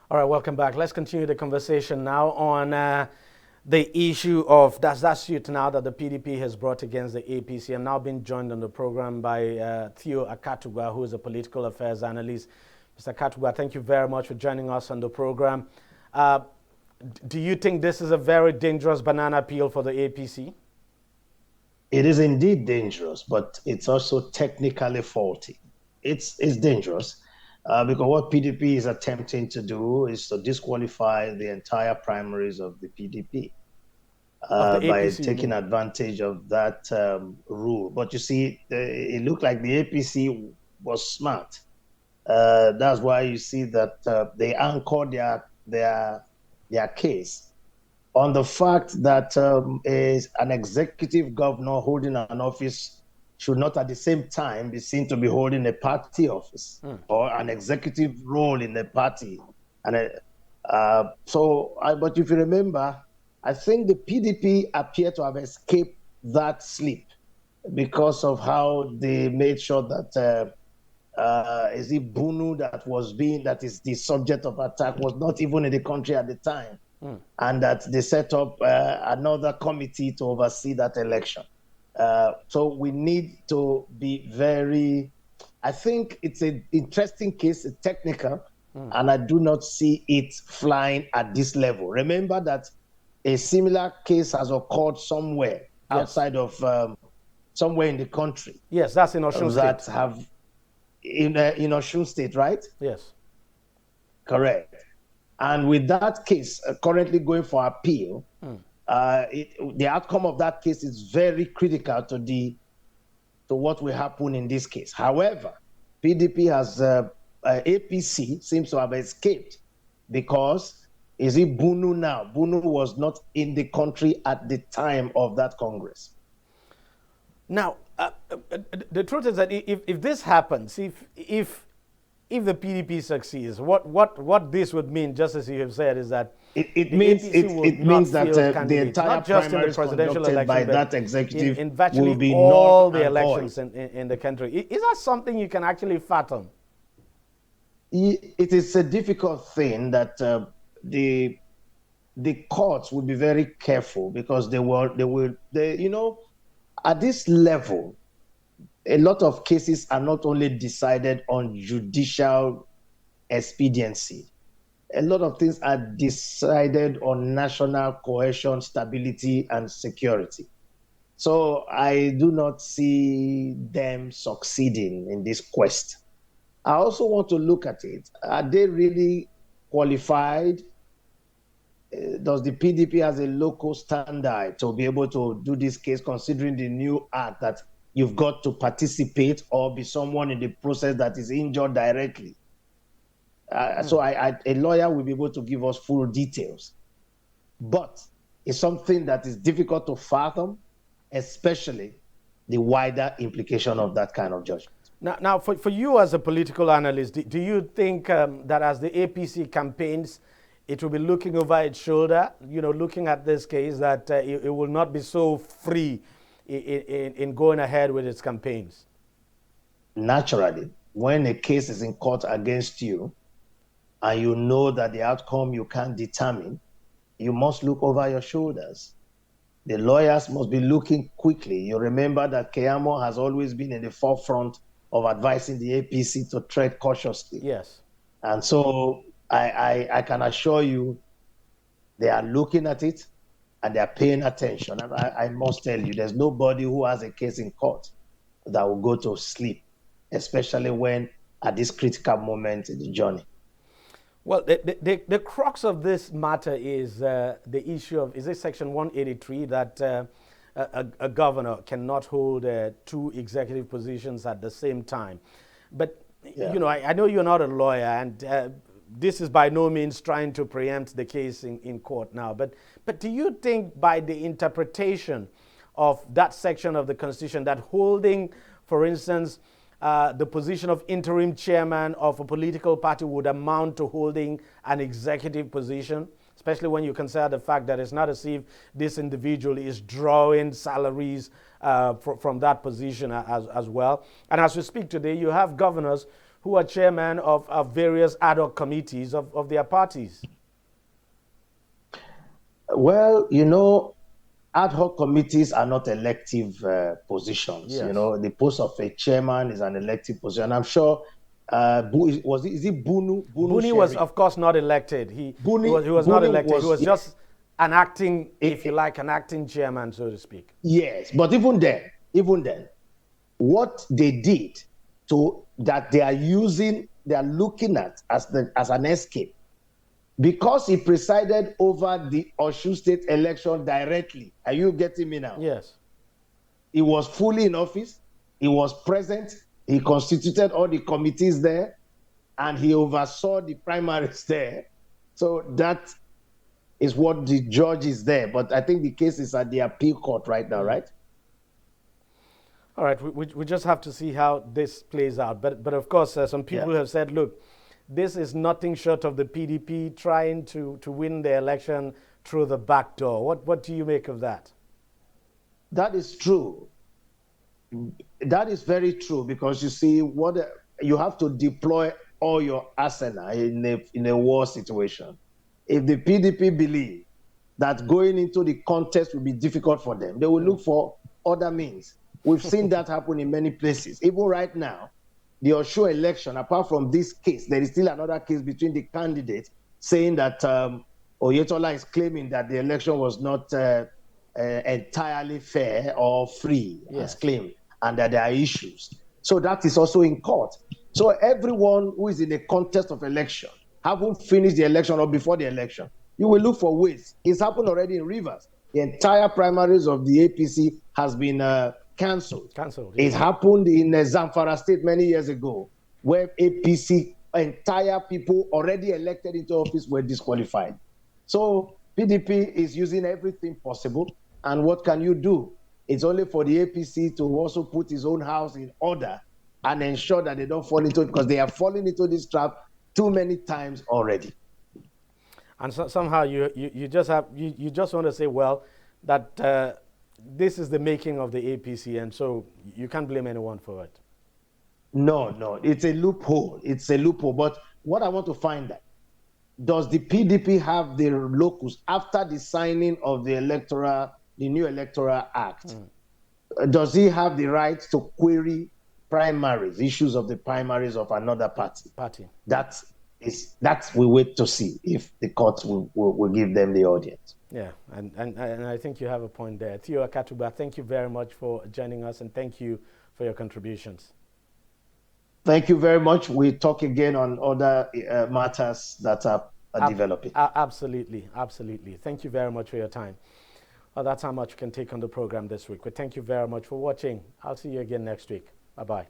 All right, welcome back. Let's continue the conversation now on the issue of that suit now that the PDP has brought against the APC. I'm now being joined on the program by Theo Akatugwa, who is a political affairs analyst. Mr. Akatugwa, thank you very much for joining us on the program. Do you think this is a very dangerous banana peel for the APC? It is indeed dangerous, but it's also technically faulty. It's dangerous because what PDP is attempting to do is to disqualify the entire primaries of the PDP Of the by APC, you taking mean? advantage of that rule. But you see, it looked like the APC was smart. That's why you see that they anchored their case on the fact that is an executive governor holding an office should not at the same time be seen to be holding a party office or an executive role in the party. And but if you remember, I think the PDP appear to have escaped that slip because of how they made sure that is it Bunu that is the subject of attack was not even in the country at the time. And that they set up another committee to oversee that election. So we need to be I think it's an interesting case, it's technical, and I do not see it flying at this level. Remember that a similar case has occurred somewhere outside of, somewhere in the country. Yes, that's in Osun State. In Osun State, right? Yes. Correct. And with that case currently going for appeal, the outcome of that case is very critical to what will happen in this case. However, PDP has APC seems to have escaped because is it Bunu now? Bunu was not in the country at the time of that Congress. Now, the truth is that if this happens, if the PDP succeeds, what this would mean, just as you have said, is that it means that the entire not just in the presidential election, by that executive in virtually will be all the elections in the country. Is that something you can actually fathom? It is a difficult thing that the courts will be very careful because at this level, a lot of cases are not only decided on judicial expediency. A lot of things are decided on national cohesion, stability, and security. So I do not see them succeeding in this quest. I also want to look at it. Are they really qualified? Does the PDP has a local standard to be able to do this case, considering the new act that you've got to participate or be someone in the process that is injured directly? So a lawyer will be able to give us full details. But it's something that is difficult to fathom, especially the wider implication of that kind of judgment. Now, for you as a political analyst, do you think that as the APC campaigns, it will be looking over its shoulder, looking at this case, that it will not be so free in going ahead with its campaigns? Naturally, when a case is in court against you and you know that the outcome you can't determine, you must look over your shoulders. The lawyers must be looking quickly. You remember that Keyamo has always been in the forefront of advising the APC to tread cautiously. Yes. And so I can assure you they are looking at it and they are paying attention. And I must tell you, there's nobody who has a case in court that will go to sleep, especially when at this critical moment in the journey. Well, the crux of this matter is the issue of, is it Section 183 that a governor cannot hold two executive positions at the same time? But, I know you're not a lawyer, and this is by no means trying to preempt the case in court now. But do you think by the interpretation of that section of the Constitution that holding, for instance, the position of interim chairman of a political party would amount to holding an executive position, especially when you consider the fact that it's not as if this individual is drawing salaries from that position as well? And as we speak today, you have governors who are chairman of various ad hoc committees of their parties? Well, ad hoc committees are not elective positions. Yes. The post of a chairman is an elective position. I'm sure. Is it Bunu? Buni was, of course, not elected. He was not Buni elected. He was yeah, just an acting, if you like, an acting chairman, so to speak. yes, but even then, what they did that they are looking at as an escape, because he presided over the Osun State election directly. Are you getting me now? Yes. He was fully in office. He was present. He constituted all the committees there, and he oversaw the primaries there. So that is what the judge is there. But I think the case is at the appeal court right now, right? All right. We just have to see how this plays out. But of course, some people have said, look, this is nothing short of the PDP trying to win the election through the back door. What do you make of that? That is true. That is very true, because you see, you have to deploy all your arsenal in a war situation. If the PDP believe that going into the contest will be difficult for them, they will look for other means. We've seen that happen in many places. Even right now, the Osun election, apart from this case, there is still another case between the candidates saying that Oyetola is claiming that the election was not entirely fair or free, as claimed, and that there are issues. So that is also in court. So everyone who is in a contest of election, haven't finished the election or before the election, you will look for ways. It's happened already in Rivers. The entire primaries of the APC has been cancelled. It happened in Zamfara State many years ago, where APC entire people already elected into office were disqualified. So PDP is using everything possible. And what can you do? It's only for the APC to also put his own house in order and ensure that they don't fall into it, because they have fallen into this trap too many times already. And somehow you just want to say, well, that this is the making of the APC, and so you can't blame anyone for it. No, it's a loophole. It's a loophole. But what I want to find out, does the PDP have the locus after the signing of the new electoral act? Does he have the right to query issues of the primaries of another party? That we wait to see if the court will give them the audience. Yeah, and I think you have a point there. Theo Akatuba, thank you very much for joining us, and thank you for your contributions. Thank you very much. We talk again on other matters that are developing. Absolutely. Thank you very much for your time. Well, that's how much we can take on the program this week. We thank you very much for watching. I'll see you again next week. Bye-bye.